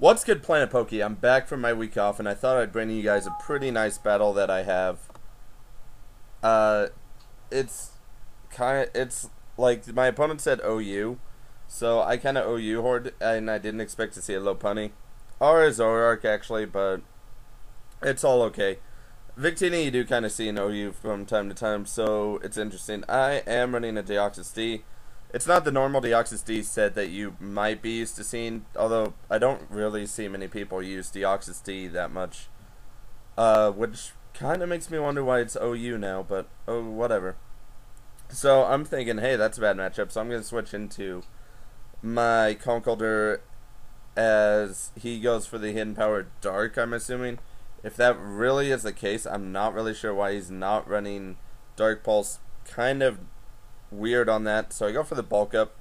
What's good, Planet Pokey? I'm back from my week off, and I thought I'd bring you guys a pretty nice battle that I have. Uh, it's like my opponent said OU, so I kind of OU Horde, and I didn't expect to see a Lopunny. Or a Zoroark, actually, but it's all okay. Victini you do kind of see an OU from time to time, so it's interesting. I am running a Deoxys D. It's not the normal Deoxys D set that you might be used to seeing, although I don't really see many people use Deoxys D that much. Which kind of makes me wonder why it's OU now, but oh, whatever. So I'm thinking, hey, that's a bad matchup, so I'm going to switch into my Conkeldurr as he goes for the Hidden Power Dark, I'm assuming. If that really is the case, I'm not really sure why he's not running Dark Pulse. Kind of weird on that, so I go for the bulk up,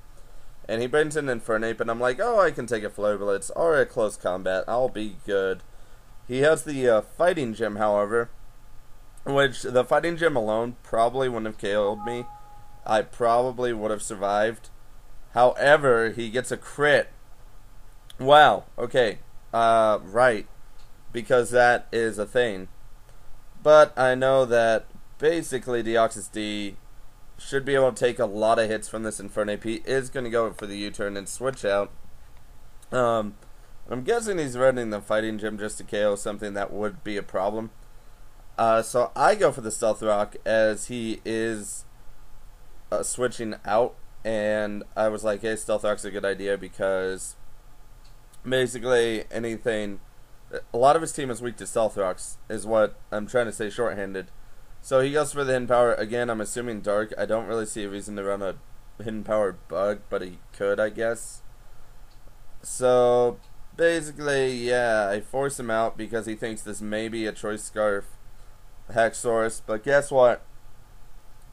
and he brings in Infernape, and I'm like, oh, I can take a Flare Blitz or a close combat, I'll be good. He has the Fighting Gem, however, which the Fighting Gem alone probably wouldn't have killed me. I probably would have survived. However, he gets a crit. Wow, okay, right, because that is a thing. But I know that basically Deoxys D should be able to take a lot of hits from this Infernape. He is going to go for the U-turn and switch out. I'm guessing he's running the Fighting Gem just to KO something that would be a problem. So I go for the Stealth Rock as he is switching out. And I was like, hey, Stealth Rock's a good idea because basically anything... A lot of his team is weak to Stealth Rocks, is what I'm trying to say shorthanded. So he goes for the Hidden Power. Again, I'm assuming Dark. I don't really see a reason to run a Hidden Power Bug, but he could, I guess. So, basically, yeah, I force him out because he thinks this may be a Choice Scarf Haxorus. But guess what?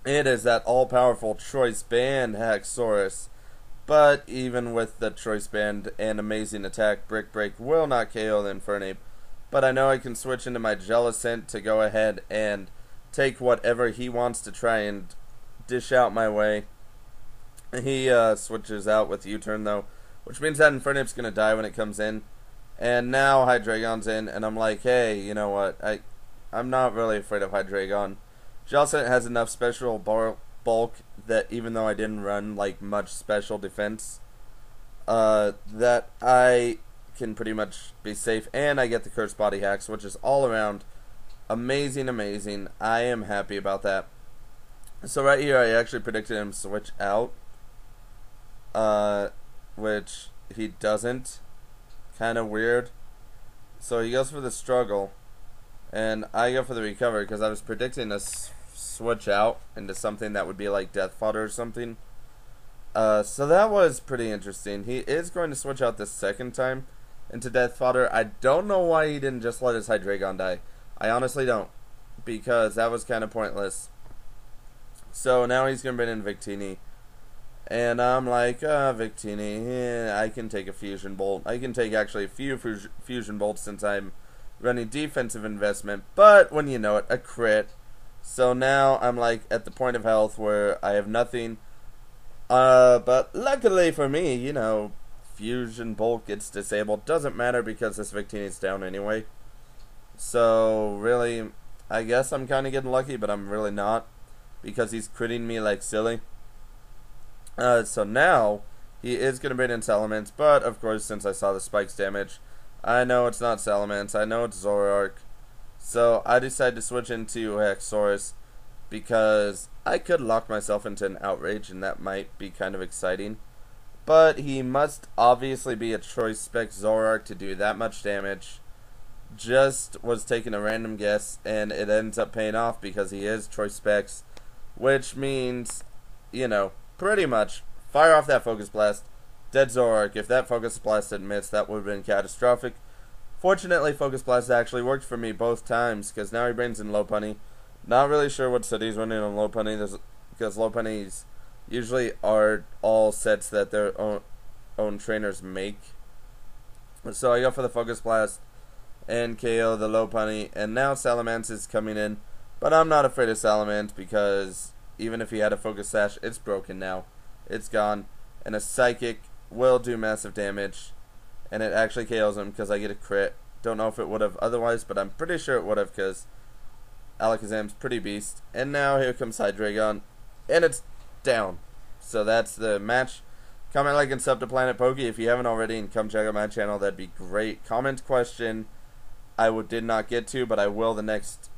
It is that all-powerful Choice Band Haxorus. But even with the Choice Band and amazing attack, Brick Break will not KO the Infernape. But I know I can switch into my Jellicent to go ahead and take whatever he wants to try and dish out my way. He switches out with U-turn though, which means that Infernape's going to die when it comes in. And now Hydreigon's in, and I'm like, hey, you know what, I'm not really afraid of Hydreigon. Jellicent has enough special bulk that even though I didn't run like much special defense, that I can pretty much be safe, and I get the Cursed Body Hacks, which is all around amazing, amazing. I am happy about that. So right here, I actually predicted him to switch out, which he doesn't. Kind of weird. So he goes for the Struggle, and I go for the Recover because I was predicting a switch out into something that would be like Death Fodder or something. So that was pretty interesting. He is going to switch out this second time into Death Fodder. I don't know why he didn't just let his Hydreigon die. I honestly don't, because that was kind of pointless. So now he's going to bring in Victini. And I'm like, Victini, I can take a Fusion Bolt. I can take actually a few Fusion Bolts since I'm running defensive investment. But when you know it, a crit. So now I'm like at the point of health where I have nothing. But luckily for me, you know, Fusion Bolt gets disabled. Doesn't matter because this Victini's down anyway. So, really, I guess I'm kind of getting lucky, but I'm really not, because he's critting me like silly. So now, he is going to bring in Salamence, but, of course, since I saw the Spikes damage, I know it's not Salamence, I know it's Zoroark. So, I decided to switch into Haxorus, because I could lock myself into an Outrage, and that might be kind of exciting. But he must obviously be a Choice Spec Zoroark to do that much damage. Just was taking a random guess, and it ends up paying off because he is Choice Specs, which means, you know, pretty much fire off that Focus Blast, dead Zoroark. If that Focus Blast had missed, that would have been catastrophic. Fortunately, Focus Blast actually worked for me both times, because now he brings in Lopunny. Not really sure what set he's running on Lopunny, because Lopunnies usually are all sets that their own trainers make. So I go for the Focus Blast and KO the Lopunny, and now Salamence is coming in, but I'm not afraid of Salamence because even if he had a Focus Sash, it's broken now. It's gone, and a Psychic will do massive damage. and it actually KOs him because I get a crit. Don't know if it would have otherwise, but I'm pretty sure it would have because Alakazam's pretty beast. And now here comes Hydreigon, and it's down. So that's the match. Comment, like, and sub to Planet Pokey if you haven't already, and come check out my channel. That'd be great. Comment question I did not get to, but I will the next